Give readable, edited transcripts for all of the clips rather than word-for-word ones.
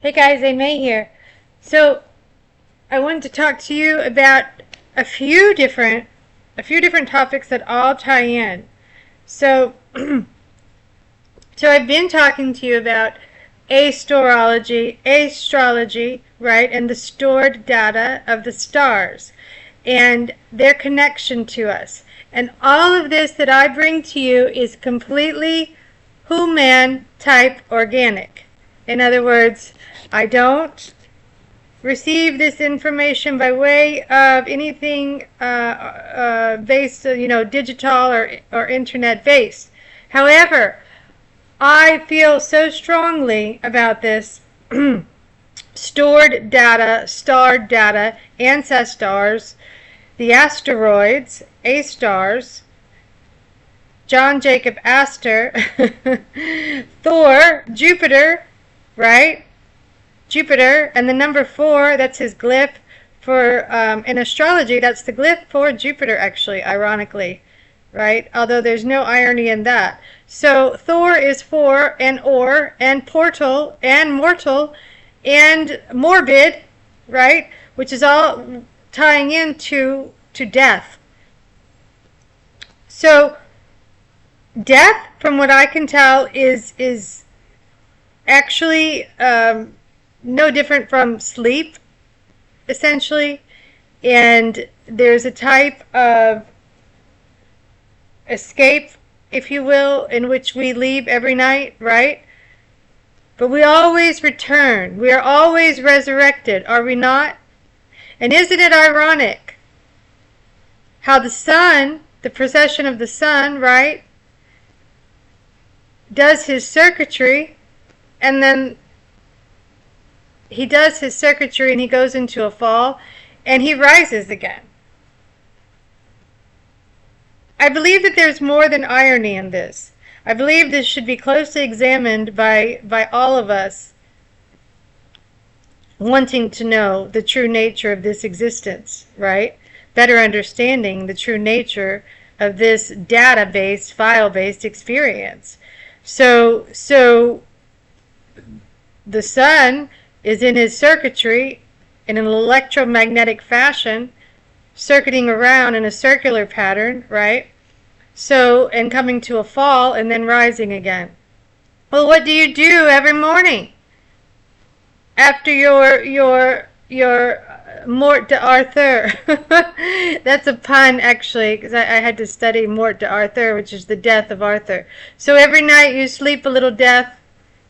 Hey guys, May here. So I wanted to talk to you about a few different topics that all tie in. So so I've been talking to you about astrology, right, and the stored data of the stars and their connection to us. And all of this that I bring to you is completely human type organic. In other words, I don't receive this information by way of anything based, digital or internet based. However, I feel so strongly about this stored data, starred data, ancestors, the asteroids, A-stars, John Jacob Astor, Thor, Jupiter, right? Jupiter, and the number 4, that's his glyph for, in astrology, that's the glyph for Jupiter, actually, ironically, right? Although there's no irony in that. So Thor is 4, and portal, and mortal, and morbid, right? Which is all tying into death. So death, from what I can tell, is actually no different from sleep, essentially. And there's a type of escape, if you will, in which we leave every night, right? But we always return. We are always resurrected, are we not? And isn't it ironic how the sun, the precession of the sun, right, does his circuitry, and then he does his circuitry and he goes into a fall and he rises again. I believe that there's more than irony in this. I believe this should be closely examined by all of us wanting to know the true nature of this existence, right? Better understanding the true nature of this data-based, file-based experience. So the sun is in his circuitry in an electromagnetic fashion, circuiting around in a circular pattern, right? So, and coming to a fall and then rising again. Well, what do you do every morning after your Mort d'Arthur? That's a pun, actually, because I had to study Mort d'Arthur, which is the death of Arthur. So every night you sleep a little death,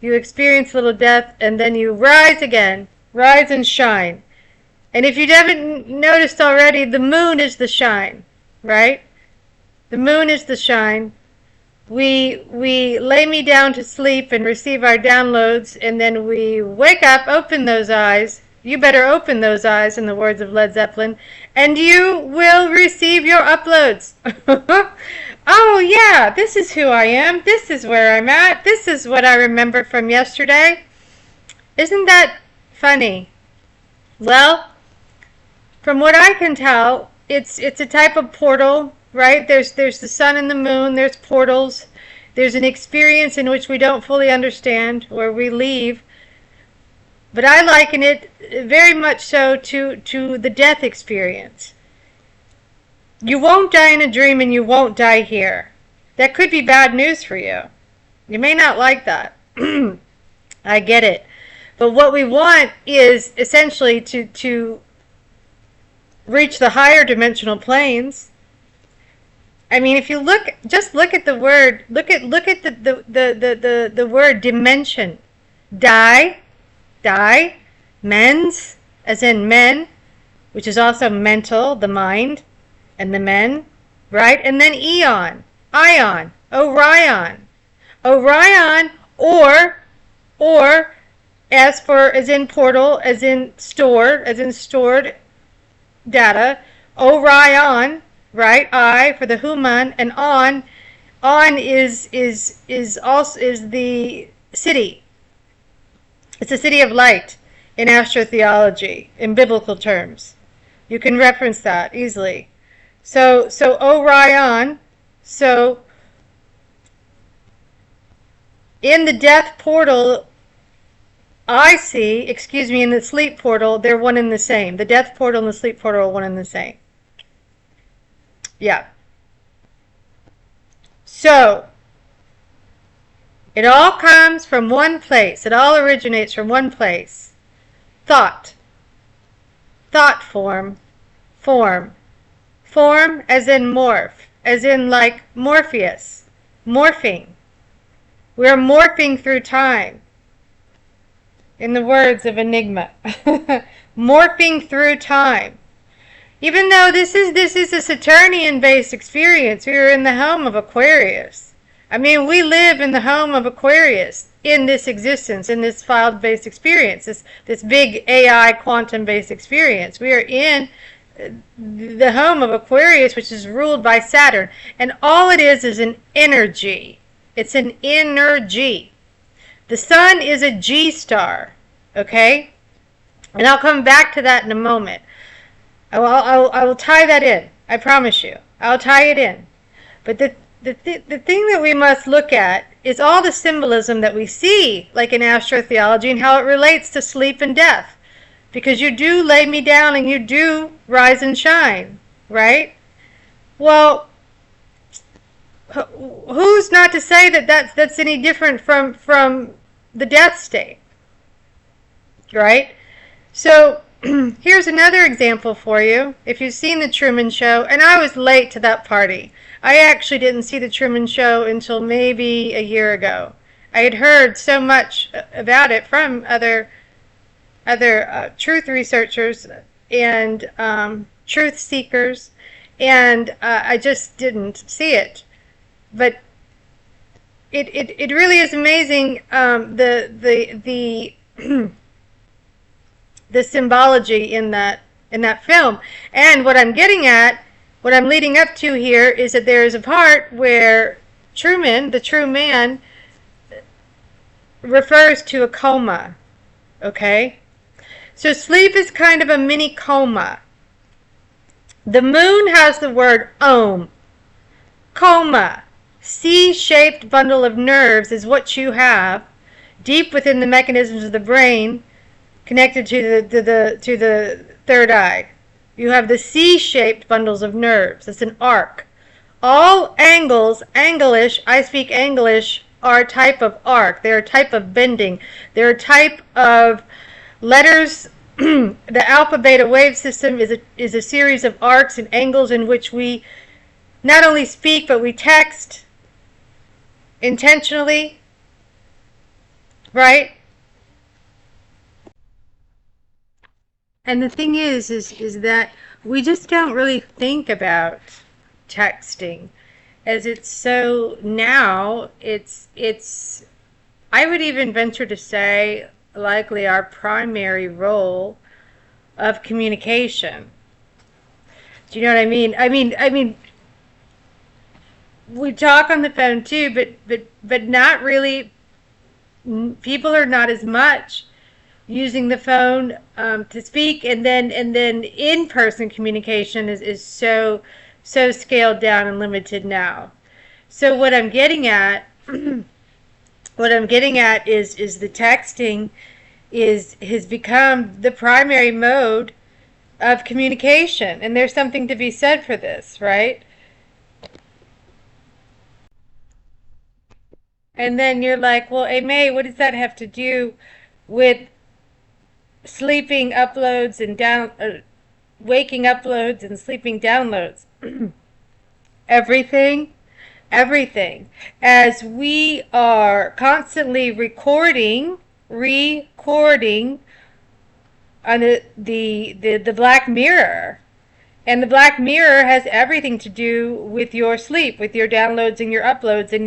you experience a little death, and then you rise again. Rise and shine. And if you haven't noticed already, the moon is the shine, right? The moon is the shine. We lay me down to sleep and receive our downloads, and then we wake up, open those eyes. You better open those eyes, in the words of Led Zeppelin, and you will receive your uploads. Oh yeah, this is who I am. This is where I'm at. This is what I remember from yesterday. Isn't that funny? Well, from what I can tell, it's a type of portal, right? There's the sun and the moon. There's portals. There's an experience in which we don't fully understand, where we leave. But I liken it very much so to the death experience. You won't die in a dream and you won't die here. That could be bad news for you. You may not like that. I get it. But what we want is essentially to reach the higher dimensional planes. I mean, if you just look at the word, look at the word dimension. Die, mens, as in men, which is also mental, the mind, and the men, right? And then eon, ion, Orion, or as in portal, as in stored data, Orion, right? I for the human, and on is the city. It's a city of light in astrotheology, in biblical terms. You can reference that easily. So Orion, so in the death portal I see, excuse me, in the sleep portal, they're one and the same. The death portal and the sleep portal are one and the same. Yeah. So, it all comes from one place. It all originates from one place. Thought. Thought form. Form. Form as in morph. As in like Morpheus. Morphing. We're morphing through time. In the words of Enigma. Morphing through time. Even though this is a Saturnian-based experience, we are in the home of Aquarius. I mean, we live in the home of Aquarius in this existence, in this filed-based experience, this big AI quantum-based experience. We are in the home of Aquarius, which is ruled by Saturn. And all it is an energy. It's an energy. The sun is a G star, okay? And I'll come back to that in a moment. I will tie that in. I promise you. I'll tie it in. But the thing that we must look at is all the symbolism that we see, like in astrotheology, and how it relates to sleep and death. Because you do lay me down and you do rise and shine, right? Well, who's not to say that that's any different from the death state, right? So here's another example for you. If you've seen The Truman Show, and I was late to that party. I actually didn't see The Truman Show until maybe a year ago. I had heard so much about it from other truth researchers and truth seekers, and I just didn't see it. But it really is amazing, the the symbology in that film. And what I'm getting at, what I'm leading up to here, is that there is a part where Truman, the true man, refers to a coma. Okay? So sleep is kind of a mini coma. The moon has the word Om. Coma. C-shaped bundle of nerves is what you have deep within the mechanisms of the brain, connected to the third eye. You have the C-shaped bundles of nerves. It's an arc. All angles, Anglish, I speak Anglish, are a type of arc. They're a type of bending. They're a type of letters. The alpha beta wave system is a series of arcs and angles in which we not only speak, but we text intentionally, right? And the thing is that we just don't really think about texting, as it's so now, it's I would even venture to say likely our primary role of communication. Do you know what I mean? I mean we talk on the phone too, but not really. People are not as much using the phone to speak, and then in-person communication is so scaled down and limited now. So what I'm getting at is the texting has become the primary mode of communication, and there's something to be said for this, right? And then you're like, well, hey, May, what does that have to do with sleeping uploads and waking uploads and sleeping downloads? Everything. Everything. As we are constantly recording on the Black Mirror. And the Black Mirror has everything to do with your sleep, with your downloads and your uploads, and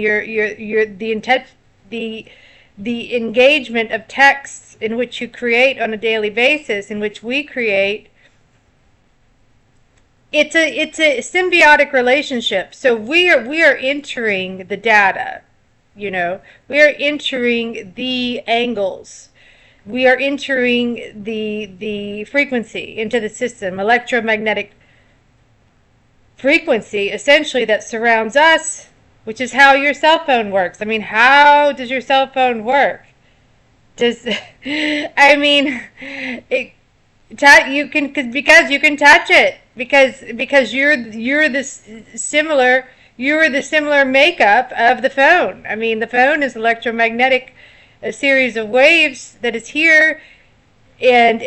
the engagement of texts in which you create on a daily basis, in which we create. It's a symbiotic relationship. So we are entering the data, we are entering the angles. We are entering the frequency into the system, electromagnetic frequency, essentially, that surrounds us, which is how your cell phone works. I mean, how does your cell phone work? Just, I mean, you can because you can touch it because you're this similar you're the similar makeup of the phone. I mean, the phone is electromagnetic, a series of waves that is here, and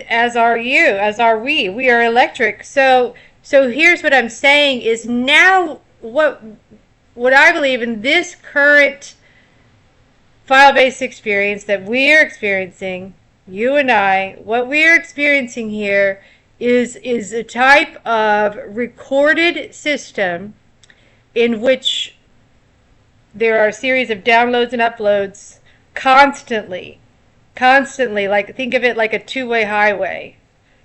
as are you, as are we are electric. So here's what I'm saying is now what I believe in this current file-based experience that we are experiencing, you and I, what we are experiencing here is a type of recorded system in which there are a series of downloads and uploads constantly, like think of it like a two-way highway.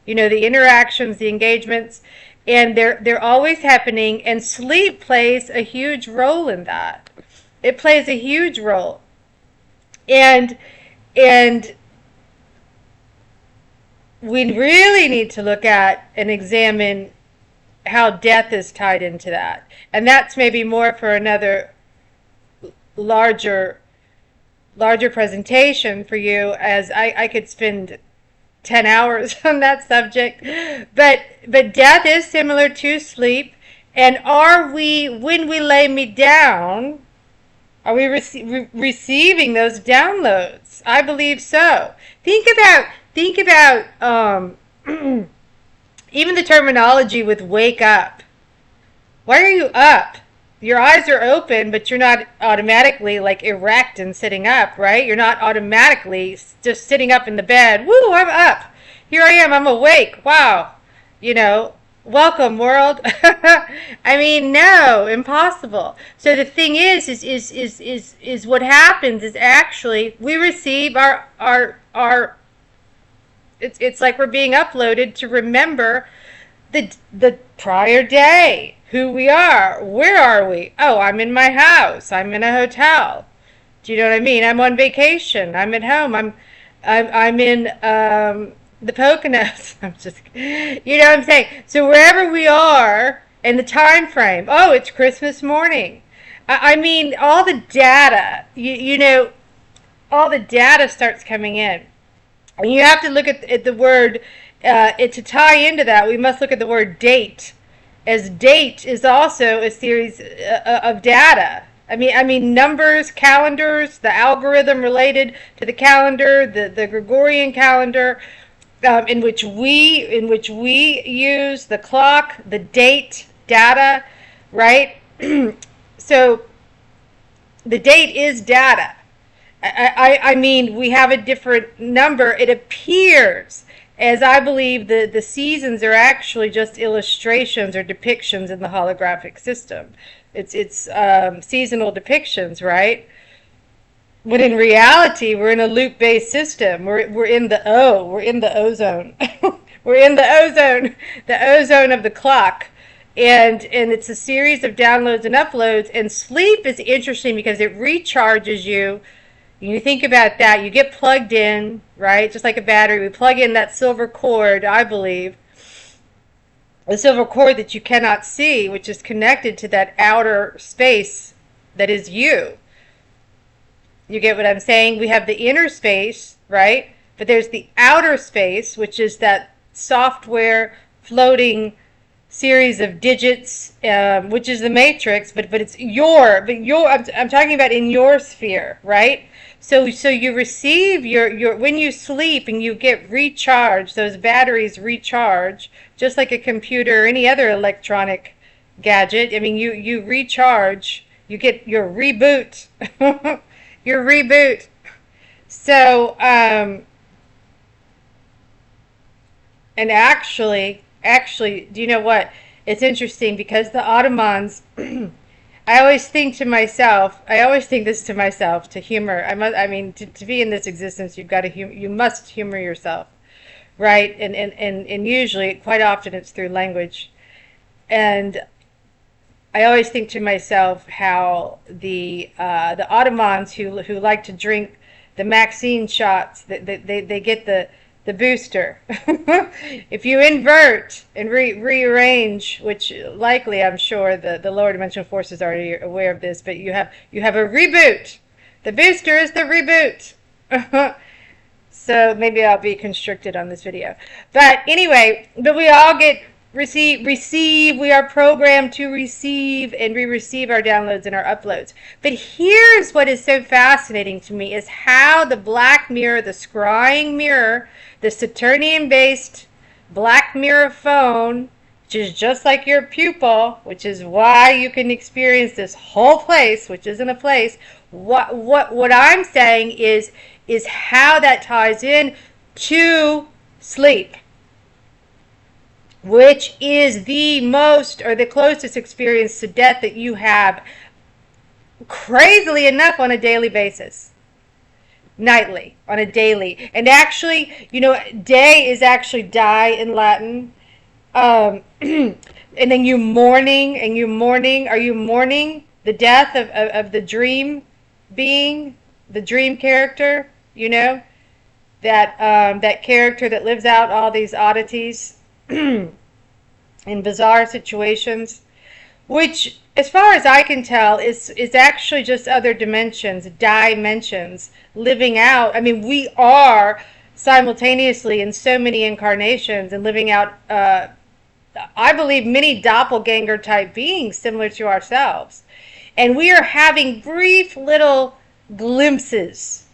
You know, the interactions, the engagements, and they're always happening, and sleep plays a huge role in that. It plays a huge role. And and we really need to look at and examine how death is tied into that. And that's maybe more for another larger presentation for you, as I could spend 10 hours on that subject. But death is similar to sleep. And are we, when we lay me down, are we receiving those downloads? I believe so. Think about even the terminology with wake up. Why are you up? Your eyes are open, but you're not automatically like erect and sitting up, right? You're not automatically just sitting up in the bed. Woo, I'm up. Here I am. I'm awake. Wow. You know, welcome world. I mean, no, impossible. So the thing is what happens is actually we receive our it's like we're being uploaded to remember the prior day, who we are. Where are we? Oh, I'm in my house. I'm in a hotel. Do you know what I mean? I'm on vacation. I'm at home. I'm in the Poconos. I'm just, you know what I'm saying? So wherever we are in the time frame. Oh, it's Christmas morning. I mean, all the data. You know, all the data starts coming in. And you have to look at the word, to tie into that, we must look at the word date, as date is also a series of data. I mean numbers, calendars, the algorithm related to the calendar, the Gregorian calendar, in which we use the clock, the date, data, right? So the date is data. I mean, we have a different number. It appears, as I believe the seasons are actually just illustrations or depictions in the holographic system. It's seasonal depictions, right? But in reality, we're in a loop-based system. We're in the we're in the ozone. We're in the ozone of the clock. And it's a series of downloads and uploads. And sleep is interesting because it recharges you. You think about that, you get plugged in, right? Just like a battery, we plug in that silver cord, I believe. The silver cord that you cannot see, which is connected to that outer space that is you. You get what I'm saying? We have the inner space, right? But there's the outer space, which is that software floating series of digits, which is the matrix, but it's I'm talking about in your sphere, right? So you receive your when you sleep and you get recharged, those batteries recharge, just like a computer or any other electronic gadget. I mean, you recharge, you get your reboot, your reboot. So, and actually, do you know what? It's interesting because the Ottomans, I always think this to myself, to humor. To be in this existence, you must humor yourself, right? And usually, quite often, it's through language. And I always think to myself how the Ottomans who like to drink the Maxine shots, they get the booster. If you invert and rearrange, which likely I'm sure the lower dimensional forces are already aware of this, but you have a reboot. The booster is the reboot. So maybe I'll be constricted on this video. But anyway, but we all get receive. We are programmed to receive, and we receive our downloads and our uploads. But here's what is so fascinating to me is how the black mirror, the scrying mirror, the Saturnian-based black mirror phone, which is just like your pupil, which is why you can experience this whole place, which isn't a place. What I'm saying is how that ties in to sleep, which is the most or the closest experience to death that you have, crazily enough, on a daily basis. Nightly, on a daily. And actually, day is actually die in Latin. And then you mourning, are you mourning the death of the dream being, the dream character, that character that lives out all these oddities in bizarre situations, which, as far as I can tell, is actually just other dimensions living out. I mean, we are simultaneously in so many incarnations and living out, I believe, many doppelganger type beings similar to ourselves. And we are having brief little glimpses,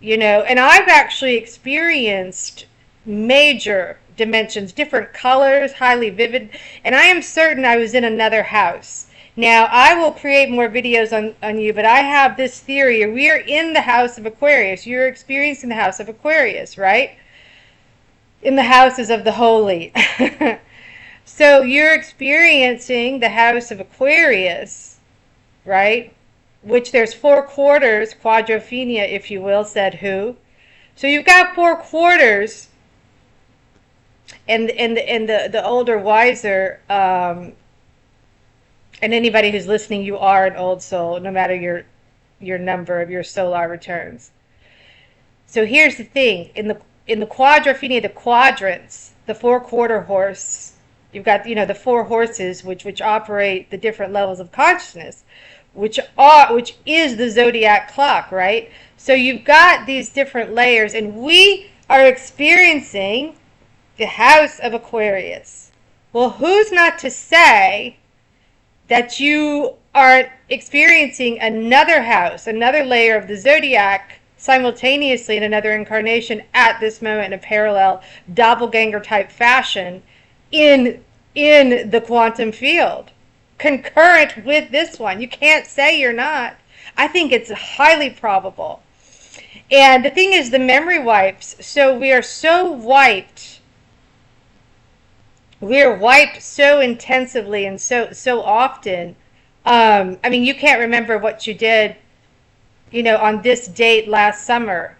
and I've actually experienced major dimensions, different colors, highly vivid, and I am certain I was in another house. Now, I will create more videos on you, but I have this theory. We are in the house of Aquarius. You're experiencing the house of Aquarius, right? In the houses of the holy. So you're experiencing the house of Aquarius, right? Which there's 4 quarters, quadrophenia, if you will, said who. So you've got 4 quarters, and the older, wiser, and anybody who's listening, you are an old soul, no matter your number of your solar returns. So here's the thing: in the quadrophenia, the quadrants, the 4-quarter horse, you've got the 4 horses which operate the different levels of consciousness, which is the zodiac clock, right? So you've got these different layers, and we are experiencing the house of Aquarius. Well, who's not to say that you are experiencing another house, another layer of the zodiac simultaneously in another incarnation at this moment in a parallel doppelganger type fashion in the quantum field, concurrent with this one? You can't say you're not. I think it's highly probable. And the thing is, the memory wipes. So we are so wiped. We are wiped so intensively and so often. I mean, you can't remember what you did, on this date last summer.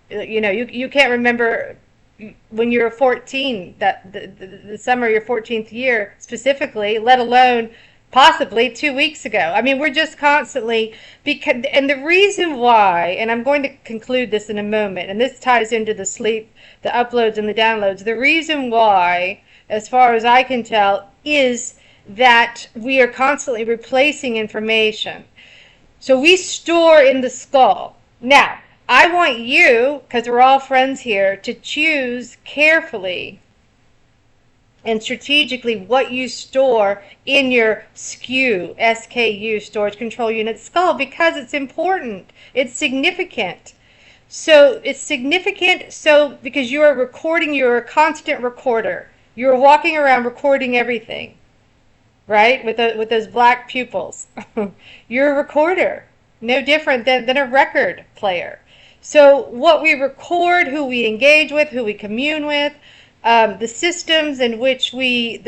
You can't remember when you were 14, that the summer of your 14th year specifically, let alone possibly 2 weeks ago. I mean, we're just constantly, and the reason why, and I'm going to conclude this in a moment, and this ties into the sleep, the uploads and the downloads. The reason why, as far as I can tell, is that we are constantly replacing information. So we store in the skull. Now, I want you, because we're all friends here, to choose carefully and strategically what you store in your SKU, storage control unit skull, because it's important. It's significant. So it's significant because you are recording, you're a constant recorder. You're walking around recording everything, right? With those black pupils. You're a recorder, no different than a record player. So what we record, who we engage with, who we commune with, the systems in which we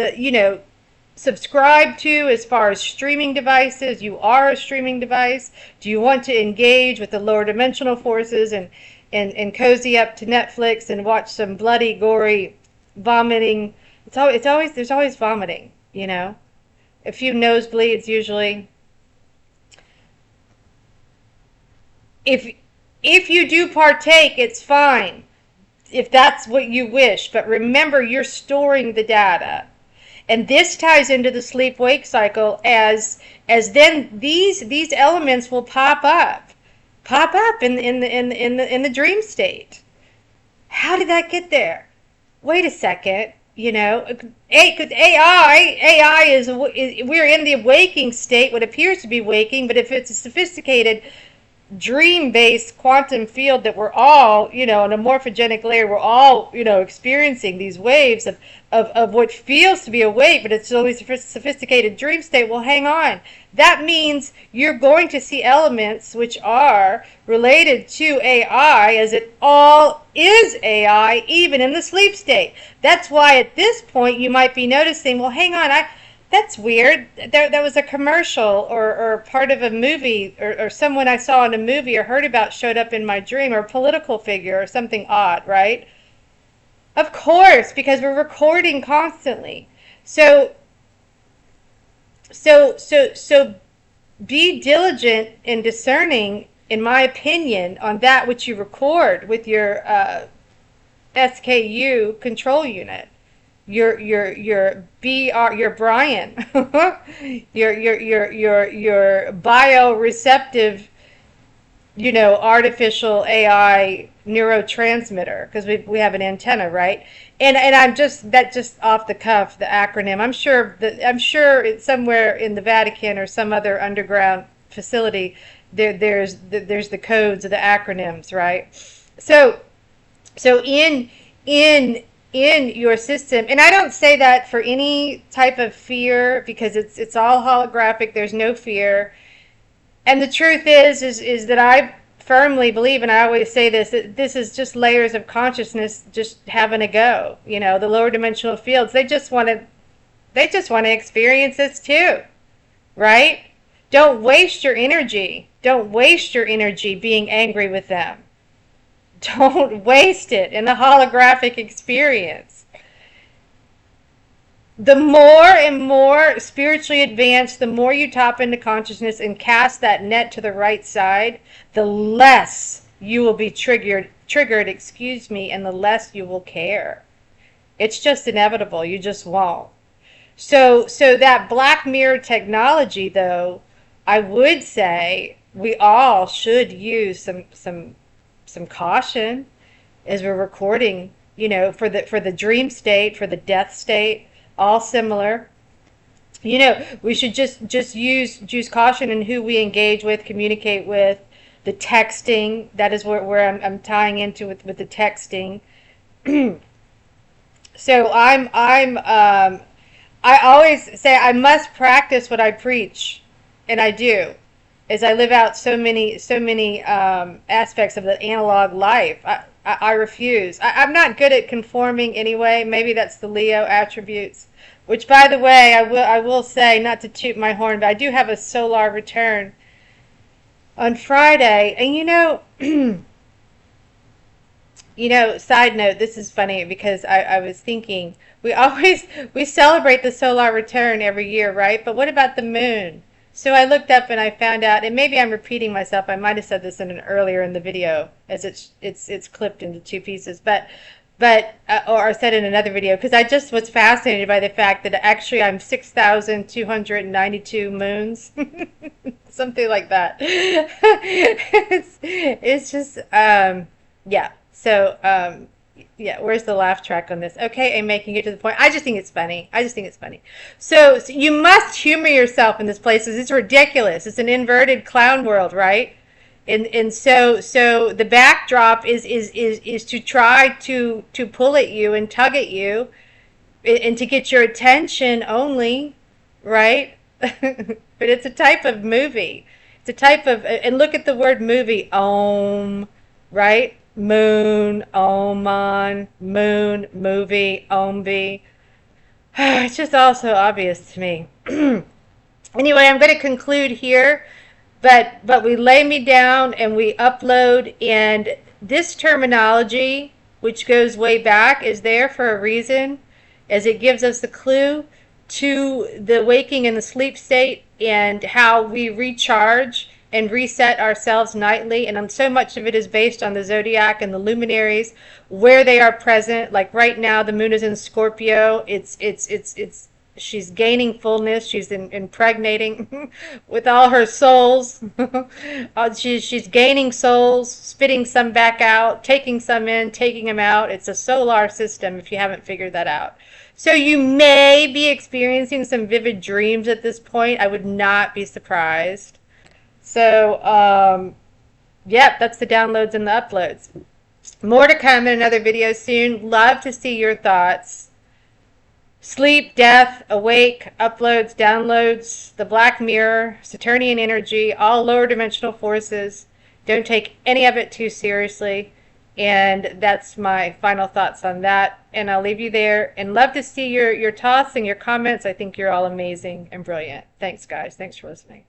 subscribe to as far as streaming devices. You are a streaming device. Do you want to engage with the lower dimensional forces and cozy up to Netflix and watch some bloody, gory, vomiting? There's always vomiting, a few nosebleeds usually. If you do partake, it's fine, if that's what you wish. But remember, you're storing the data. And this ties into the sleep-wake cycle as then these elements will pop up. pop up in the dream state. How did that get there? Wait a second. Because AI we're in the waking state, what appears to be waking, but if it's a sophisticated dream-based quantum field that we're all, on a morphogenic layer, we're all, experiencing these waves of what feels to be awake, but it's only sophisticated dream state. Well, hang on. That means you're going to see elements which are related to AI, as it all is AI, even in the sleep state. That's why at this point you might be noticing, well, hang on, that's weird. There was a commercial or part of a movie or someone I saw in a movie or heard about showed up in my dream, or a political figure or something odd, right? Of course, because we're recording constantly. So so be diligent and discerning, in my opinion, on that which you record with your SKU control unit. Your your Brian, your bioreceptive, artificial AI neurotransmitter, because we have an antenna, right? And I'm just off the cuff, the acronym. I'm sure it's somewhere in the Vatican or some other underground facility. There's the codes of the acronyms, right? So in in your system, and I don't say that for any type of fear, because it's all holographic. There's no fear. And the truth is that I firmly believe, and I always say this, that this is just layers of consciousness just having a go. The lower dimensional fields, they just want to experience this too, right? Don't waste your energy. Don't waste your energy being angry with them. Don't waste it in the holographic experience. The more and more spiritually advanced, the more you tap into consciousness and cast that net to the right side, the less you will be triggered, and the less you will care. It's just inevitable. You just won't. So that Black Mirror technology, though, I would say we all should use some caution as we're recording, for the dream state, for the death state, all similar. We should just use caution in who we engage with, communicate with, the texting. That is where I'm tying into with the texting. So I always say I must practice what I preach, and I do, as I live out so many aspects of the analog life. I refuse. I'm not good at conforming anyway. Maybe that's the Leo attributes. Which, by the way, I will say, not to toot my horn, but I do have a solar return on Friday, and side note, this is funny because I was thinking, we celebrate the solar return every year, right? But what about the moon? So I looked up and I found out, and maybe I'm repeating myself. I might have said this earlier in the video, as it's clipped into two pieces, or I said in another video, because I just was fascinated by the fact that actually I'm 6,292 moons, something like that. It's just yeah. So yeah, where's the laugh track on this? Okay, I'm making it to the point. I just think it's funny. So you must humor yourself in this place, because it's ridiculous. It's an inverted clown world, right? And so the backdrop is to try to pull at you and tug at you, and to get your attention only, right? But it's a type of movie. It's a type of, and look at the word movie, Om, right? Moon, Oman, moon, movie, Ombi. It's just all so obvious to me. Anyway, I'm going to conclude here, but we lay me down and we upload, and this terminology, which goes way back, is there for a reason, as it gives us a clue to the waking and the sleep state, and how we recharge and reset ourselves nightly. And so much of it is based on the zodiac and the luminaries, where they are present. Like right now, the moon is in Scorpio. It's she's gaining fullness. She's impregnating with all her souls. She's gaining souls, spitting some back out, taking some in, taking them out. It's a solar system if you haven't figured that out. So you may be experiencing some vivid dreams at this point. I would not be surprised. So, yep, that's the downloads and the uploads. More to come in another video soon. Love to see your thoughts. Sleep, death, awake, uploads, downloads, the Black Mirror, Saturnian energy, all lower dimensional forces. Don't take any of it too seriously. And that's my final thoughts on that. And I'll leave you there. And love to see your thoughts and your comments. I think you're all amazing and brilliant. Thanks, guys. Thanks for listening.